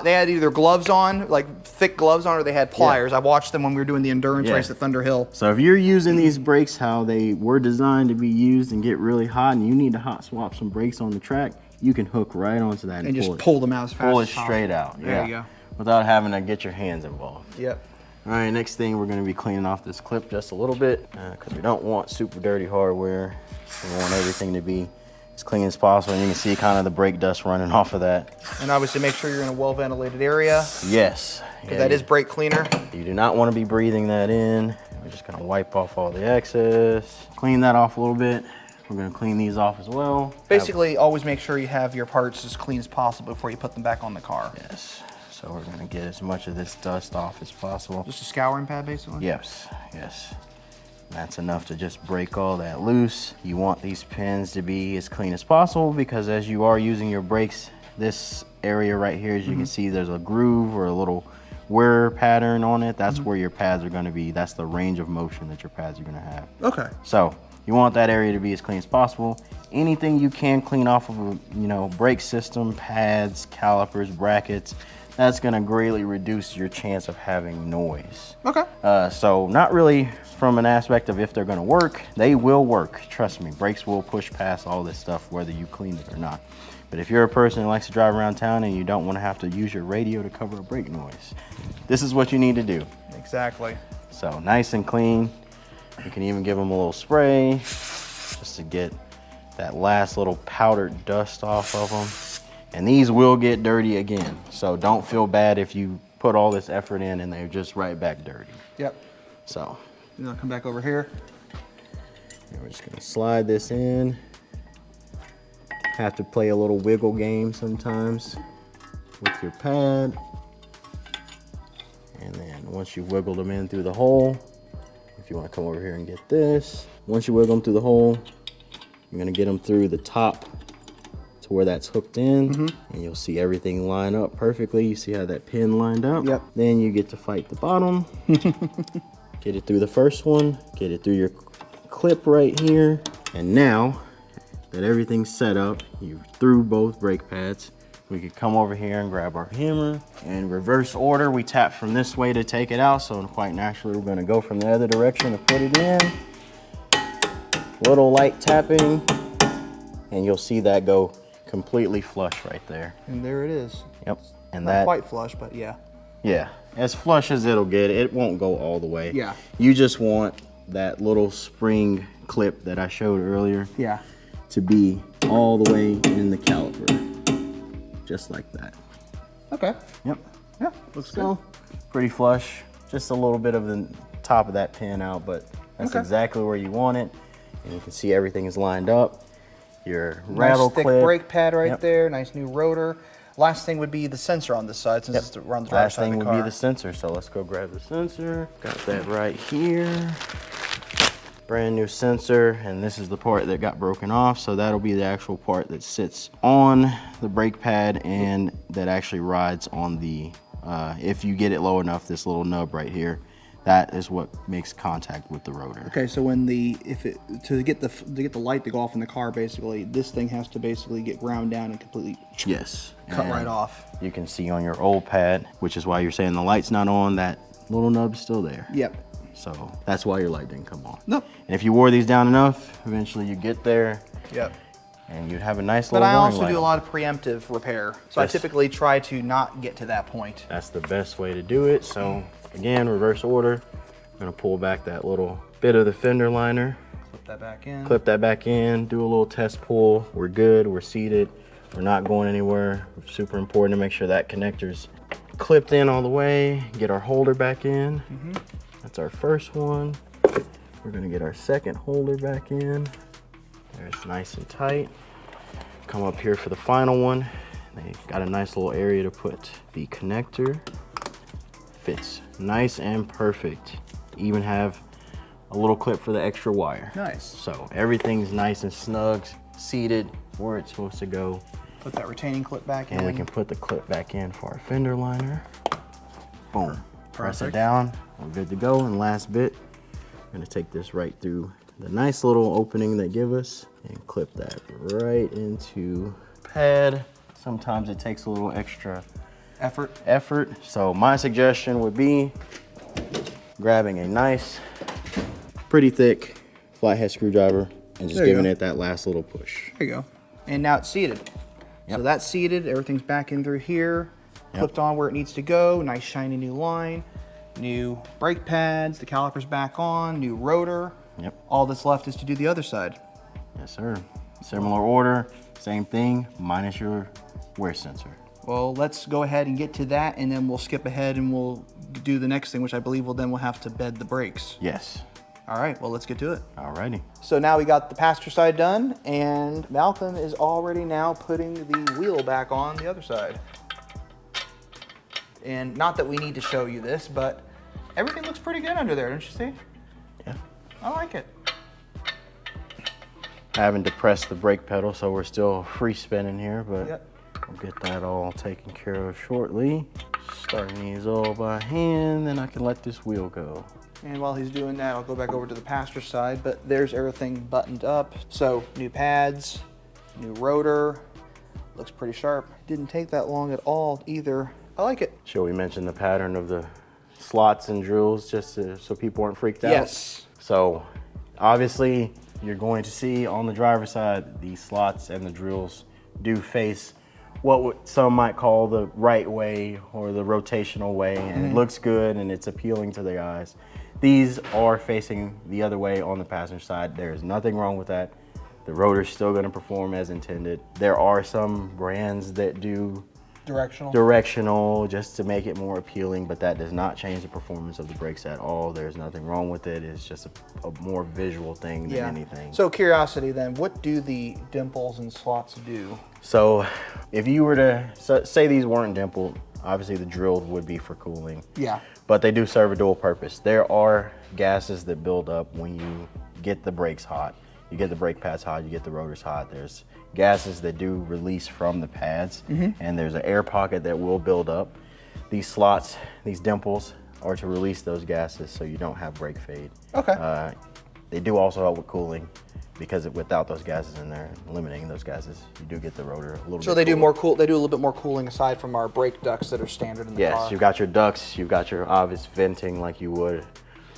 they had either gloves on, like thick gloves on, or they had pliers. I watched them when we were doing the endurance race at Thunder Hill. So if you're using these brakes how they were designed to be used and get really hot, and you need to hot swap some brakes on the track, you can hook right onto that and just pull them out as fast pull as it possible. straight out. There you go. Without having to get your hands involved. Yep. All right, next thing we're going to be cleaning off this clip just a little bit because we don't want super dirty hardware. We want everything to be as clean as possible, and you can see kind of the brake dust running off of that. And obviously make sure you're in a well-ventilated area. Yes. Because that is brake cleaner. You do not want to be breathing that in. We're just going to wipe off all the excess. Clean that off a little bit. We're going to clean these off as well. Basically, always make sure you have your parts as clean as possible before you put them back on the car. Yes. So we're going to get as much of this dust off as possible. Just a scouring pad, basically? Yes. That's enough to just break all that loose. You want these pins to be as clean as possible because as you are using your brakes, this area right here, as you can see, there's a groove or a little wear pattern on it. That's where your pads are going to be. That's the range of motion that your pads are going to have. Okay. So you want that area to be as clean as possible. Anything you can clean off of a brake system, pads, calipers, brackets, that's going to greatly reduce your chance of having noise. Okay. So not really from an aspect of if they're going to work. They will work. Trust me, brakes will push past all this stuff whether you clean it or not. But if you're a person who likes to drive around town and you don't want to have to use your radio to cover a brake noise, this is what you need to do. Exactly. So nice and clean. You can even give them a little spray just to get that last little powdered dust off of them. And these will get dirty again. So don't feel bad if you put all this effort in and they're just right back dirty. Yep. So Then I'll come back over here. and we're just gonna slide this in. Have to play a little wiggle game sometimes with your pad. And then once you've wiggled them in through the hole, if you want to come over here and get this, once you wiggle them through the hole, you're gonna get them through the top to where that's hooked in, and you'll see everything line up perfectly. You see how that pin lined up? Yep. Then you get to fight the bottom. Get it through the first one, get it through your clip right here, and now that everything's set up, you threw both brake pads, we could come over here and grab our hammer. In reverse order, we tap from this way to take it out, so quite naturally we're gonna go from the other direction to put it in. Little light tapping, and you'll see that go completely flush right there. And there it is. Yep, and Not that, quite flush, but yeah. yeah, as flush as it'll get. It won't go all the way. Yeah. You just want that little spring clip that I showed earlier Yeah. to be all the way in the caliper, just like that. Okay. Yep. Yeah, looks So, good. pretty flush. Just a little bit of the top of that pin out, but that's Okay. exactly where you want it. And you can see everything is lined up. Your rattle Nice thick clip. brake pad right Yep. there. Nice new rotor. Last thing would be the sensor on this side since it's runs the right Last side of thing the would be car. the sensor. So let's go grab the sensor. Got that right here. brand new sensor, and this is the part that got broken off. So that'll be the actual part that sits on the brake pad and that actually rides on the, if you get it low enough, this little nub right here, that is what makes contact with the rotor. Okay, so when to get the light to go off in the car, basically, this thing has to basically get ground down and completely cut right off. You can see on your old pad, which is why you're saying the light's not on, that little nub's still there. Yep. So that's why your light didn't come on. Nope. And if you wore these down enough, eventually you get there. Yep. And you'd have a nice But little I warning also light do a on. lot of preemptive repair, so I typically try to not get to that point. That's the best way to do it. So again, reverse order. I'm gonna pull back that little bit of the fender liner. Clip that back in. Clip that back in, do a little test pull. We're good, we're seated. We're not going anywhere. Super important to make sure that connector's clipped in all the way. Get our holder back in. That's our first one. We're gonna get our second holder back in. There's nice and tight. Come up here for the final one. They got a nice little area to put the connector. Fits nice and perfect. Even have a little clip for the extra wire. Nice. So everything's nice and snug, seated where it's supposed to go. Put that retaining clip back in. And we can put the clip back in for our fender liner. Boom. Press it Perfect. down. We're good to go. And last bit, I'm gonna take this right through the nice little opening they give us and clip that right into pad. Sometimes it takes a little extra effort. So my suggestion would be grabbing a nice, pretty thick flathead screwdriver and just giving it that last little push. There you go. And now it's seated. Yep. So that's seated, everything's back in through here, clipped on where it needs to go, nice shiny new line, new brake pads, the caliper's back on, new rotor. Yep. All that's left is to do the other side. Yes, sir. Similar order, same thing, minus your wear sensor. Well, let's go ahead and get to that, and then we'll skip ahead and we'll do the next thing, which I believe we'll have to bed the brakes. Yes. All right, well, let's get to it. Alrighty. So now we got the passenger side done, and Malcolm is already now putting the wheel back on the other side. And not that we need to show you this, but everything looks pretty good under there, don't you see? Yeah. I like it. Having to press the brake pedal, so we're still free spinning here, but Yep. we'll get that all taken care of shortly. Starting these all by hand, then I can let this wheel go. And while he's doing that, I'll go back over to the passenger side, but there's everything buttoned up. So new pads, new rotor, looks pretty sharp. Didn't take that long at all either. I like it. Shall we mention the pattern of the slots and drills just so people aren't freaked out? Yes. So obviously you're going to see on the driver's side, the slots and the drills do face what some might call the right way or the rotational way, and it looks good and it's appealing to the eyes. These are facing the other way on the passenger side. There is nothing wrong with that. The rotor's still gonna perform as intended. There are some brands that do directional just to make it more appealing, but that does not change the performance of the brakes at all. There's nothing wrong with it. It's just a more visual thing than anything. So curiosity then, what do the dimples and slots do? So if you were to say these weren't dimpled, obviously the drilled would be for cooling. Yeah. But they do serve a dual purpose. There are gases that build up when you get the brakes hot. You get the brake pads hot, you get the rotors hot. There's gases that do release from the pads, and there's an air pocket that will build up. These slots, these dimples, are to release those gases so you don't have brake fade. Okay. They do also help with cooling, because without those gases in there, eliminating those gases, you do get the rotor a little bit. So they do cooler. they do a little bit more cooling aside from our brake ducts that are standard in the car. Yes, you've got your ducts, you've got your obvious venting like you would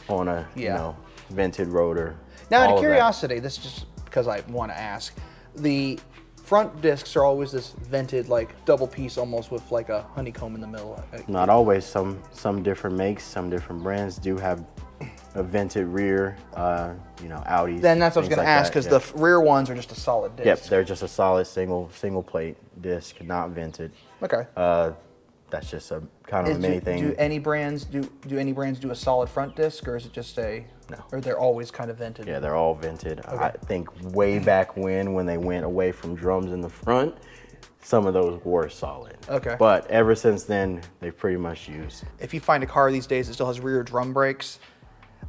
on a vented rotor. Now, out all of of that. curiosity, this is just because I want to ask, the front discs are always this vented, like double piece, almost with like a honeycomb in the middle. Not always. Some different makes, some different brands do have a vented rear. Audis. Then that's what I was things going to like ask, that, because the rear ones are just a solid disc. Yep, they're just a solid single plate disc, not vented. Okay. That's just a kind of a mini thing. Do any brands do a solid front disc, or is it just a No? Or they're always kind of vented? Yeah, they're all vented. Okay. I think way back when they went away from drums in the front, some of those were solid. Okay. But ever since then, they've pretty much used. If you find a car these days that still has rear drum brakes,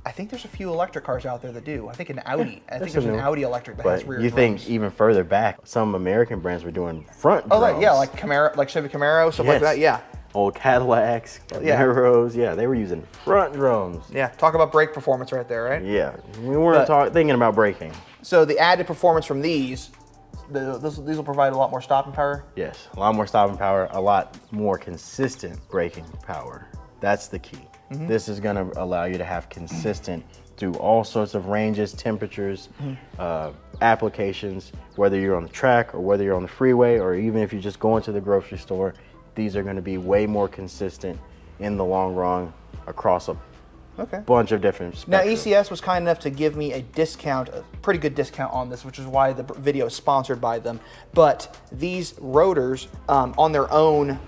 I think there's a few electric cars out there that do. I think an Audi. I think That's there's an new. Audi electric that But has rear you drums. think even further back, some American brands were doing front Oh, drums. right, yeah, like Camaro, like Chevy Camaro, stuff like Yes. that. Yeah, Old Cadillacs, Camaros, yeah, they were using front drums. yeah. Talk about brake performance right there, right? Yeah, we weren't thinking about braking. So the added performance from these will provide a lot more stopping power. Yes, a lot more stopping power, a lot more consistent braking power. That's the key. This is gonna allow you to have consistent through all sorts of ranges, temperatures, applications, whether you're on the track or whether you're on the freeway, or even if you're just going to the grocery store, these are gonna be way more consistent in the long run across a bunch of different spectrums. Now ECS was kind enough to give me a discount, a pretty good discount on this, which is why the video is sponsored by them. But these rotors on their own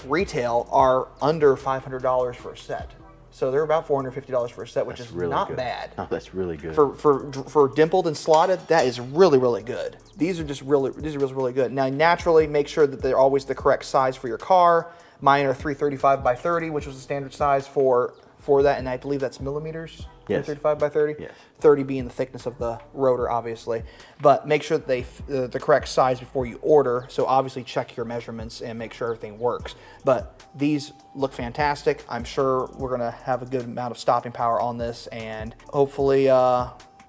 retail are under $500 for a set. So they're about $450 for a set, which is really not good. bad. Oh, that's really good. For dimpled and slotted, that is really, really good. These are really good. Now, naturally, make sure that they're always the correct size for your car. Mine are 335 by 30, which was the standard size for that, and I believe that's millimeters. Yes. 335 by 30. Yes. 30 being the thickness of the rotor, obviously. But make sure that they the correct size before you order. So obviously check your measurements and make sure everything works. But these look fantastic. I'm sure we're gonna have a good amount of stopping power on this, and hopefully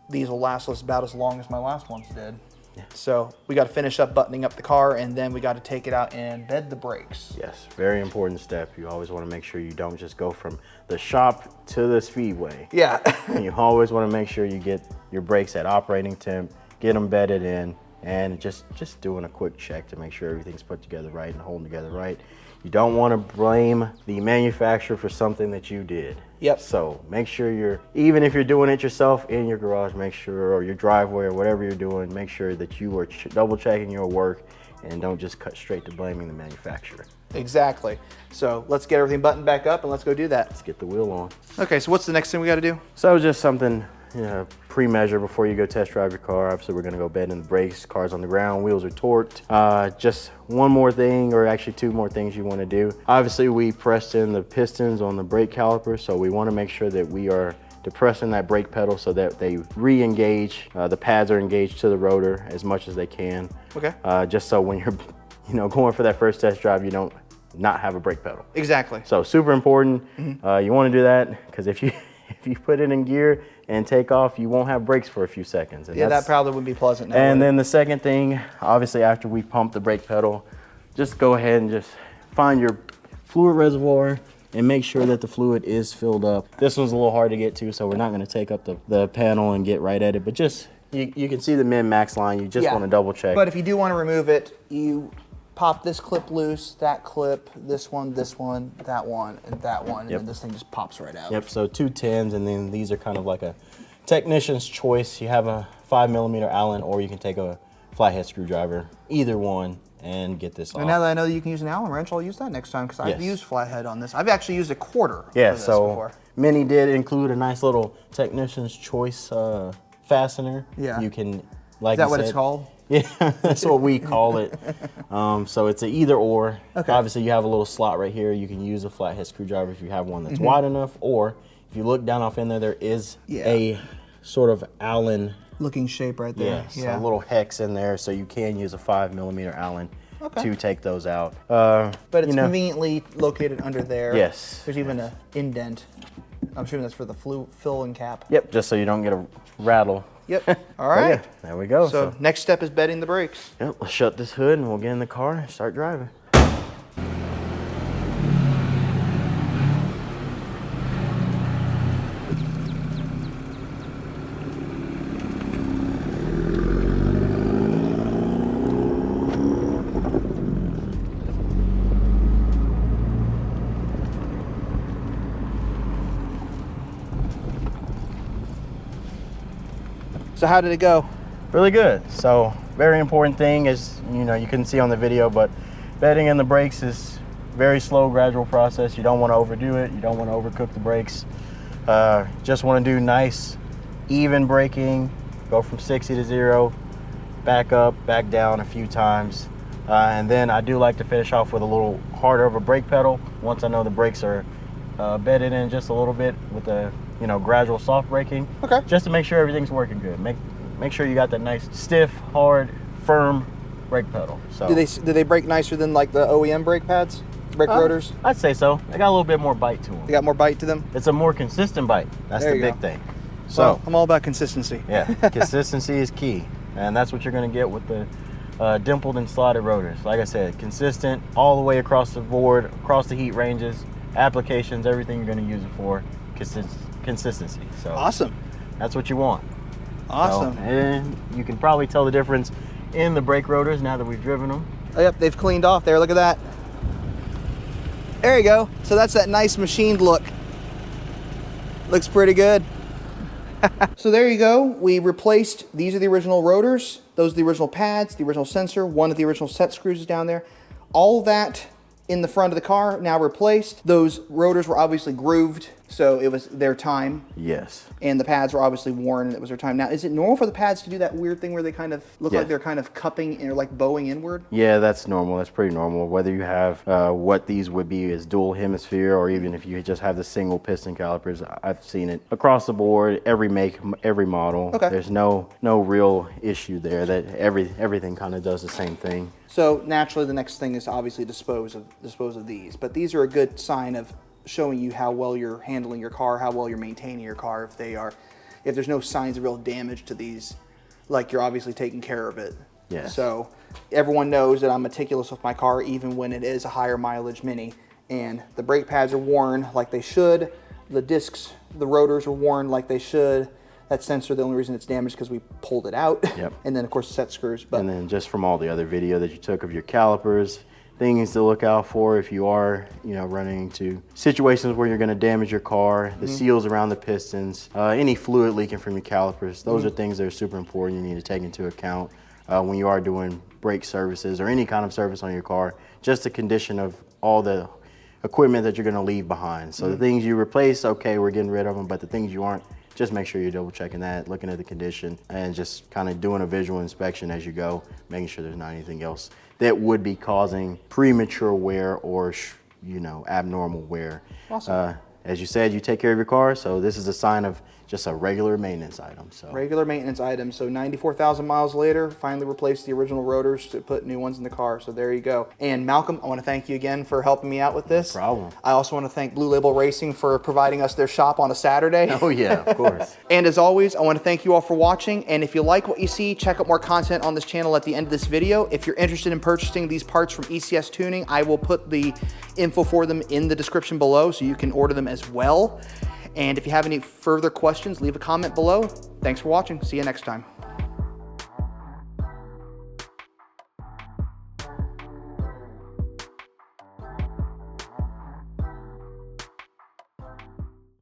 these will last us about as long as my last ones did. Yeah. So we got to finish up buttoning up the car, and then we got to take it out and bed the brakes. Yes, very important step. You always want to make sure you don't just go from the shop to the speedway. Yeah. You always want to make sure you get your brakes at operating temp, get them bedded in, and just doing a quick check to make sure everything's put together right and holding together right. You don't want to blame the manufacturer for something that you did. Yep. So make sure even if you're doing it yourself in your garage, make sure, or your driveway or whatever you're doing, make sure that you are double checking your work and don't just cut straight to blaming the manufacturer. Exactly. So let's get everything buttoned back up and let's go do that. Let's get the wheel on. Okay, so what's the next thing we got to do? So just something, pre-measure before you go test drive your car. Obviously, we're gonna go bed in the brakes, car's on the ground, wheels are torqued. Just one more thing, or actually two more things you wanna do. Obviously, we pressed in the pistons on the brake caliper, so we wanna make sure that we are depressing that brake pedal so that they re-engage, the pads are engaged to the rotor as much as they can. Okay. Just so when you're going for that first test drive, you don't not have a brake pedal. Exactly. So super important. You wanna do that, because if you put it in gear and take off, you won't have brakes for a few seconds. And yeah, that probably wouldn't be pleasant. Now, and then the second thing, obviously after we pump the brake pedal, just go ahead and just find your fluid reservoir and make sure that the fluid is filled up. This one's a little hard to get to, so we're not gonna take up the panel and get right at it, but just, you can see the min-max line, you just wanna double check. But if you do wanna remove it, you pop this clip loose, that clip, this one, that one, and that one, and then this thing just pops right out. Yep, so 2 10s, and then these are kind of like a technician's choice. You have a 5mm Allen, or you can take a flathead screwdriver, either one, and get this off. And now that I know that you can use an Allen wrench, I'll use that next time, because I've used flathead on this. I've actually used a quarter for this before. Mini did include a nice little technician's choice fastener. Yeah. You can, like Is that what it's called? Yeah, that's what we call it. So it's an either or. Okay. Obviously, you have a little slot right here. You can use a flathead screwdriver if you have one that's wide enough, or if you look down off in there, there is a sort of Allen looking shape right there. Yeah, so a little hex in there, so you can use a 5mm Allen to take those out. But it's conveniently located under there. Yes. There's even an indent. I'm assuming that's for the filling cap. Yep, just so you don't get a rattle. Yep. All right. There we go. So next step is bedding the brakes. Yep. Let's shut this hood and we'll get in the car and start driving. So how did it go? Really good. So very important thing is, you couldn't see on the video, but bedding in the brakes is very slow, gradual process. You don't want to overdo it. You don't want to overcook the brakes. Just want to do nice, even braking, go from 60 to 0, back up, back down a few times. And then I do like to finish off with a little harder of a brake pedal. Once I know the brakes are bedded in just a little bit with a you know, gradual soft braking. Okay. Just to make sure everything's working good. Make sure you got that nice, stiff, hard, firm brake pedal. So do they brake nicer than like the OEM brake pads, brake rotors? I'd say so. They got a little bit more bite to them. They got more bite to them. It's a more consistent bite. That's There the you big go. thing. So Well, I'm all about consistency. yeah, consistency is key, and that's what you're going to get with the dimpled and slotted rotors. Like I said, consistent all the way across the board, across the heat ranges, applications, everything you're going to use it for. Consistency. So Awesome. that's what you want. Awesome. So, and you can probably tell the difference in the brake rotors now that we've driven them. Oh, yep, they've cleaned off there. Look at that. There you go. So that's that nice machined look. Looks pretty good. So there you go. We replaced, these are the original rotors. Those are the original pads, the original sensor. One of the original set screws is down there. All that in the front of the car now replaced. Those rotors were obviously grooved, so it was their time. Yes. And the pads were obviously worn, and it was their time. Now, is it normal for the pads to do that weird thing where they kind of look like they're kind of cupping or like bowing inward? Yeah, that's normal. That's pretty normal. Whether you have what these would be as dual hemisphere, or even if you just have the single piston calipers, I've seen it across the board, every make, every model. Okay. There's no real issue there. That everything kind of does the same thing. So naturally, the next thing is to obviously dispose of these. But these are a good sign of showing you how well you're handling your car, how well you're maintaining your car. If there's no signs of real damage to these, like you're obviously taking care of it. Yeah. So everyone knows that I'm meticulous with my car, even when it is a higher mileage Mini. And the brake pads are worn like they should. The discs, the rotors are worn like they should. That sensor, the only reason it's damaged because we pulled it out. Yep. And then of course the set screws. But And then just from all the other video that you took of your calipers, things to look out for if you are, you know, running into situations where you're going to damage your car, the seals around the pistons, any fluid leaking from your calipers. Those are things that are super important you need to take into account when you are doing brake services or any kind of service on your car. Just the condition of all the equipment that you're going to leave behind. So the things you replace, okay, we're getting rid of them, but the things you aren't, just make sure you're double checking that, looking at the condition, and just kind of doing a visual inspection as you go, making sure there's not anything else that would be causing premature wear or, you know, abnormal wear. Awesome. As you said, you take care of your car, so this is a sign of just a regular maintenance item. So regular maintenance item. So 94,000 miles later, finally replaced the original rotors to put new ones in the car. So there you go. And Malcolm, I want to thank you again for helping me out with this. No problem. I also want to thank Blue Label Racing for providing us their shop on a Saturday. Oh yeah, of course. And as always, I want to thank you all for watching. And if you like what you see, check out more content on this channel at the end of this video. If you're interested in purchasing these parts from ECS Tuning, I will put the info for them in the description below so you can order them as well. And if you have any further questions, leave a comment below. Thanks for watching. See you next time.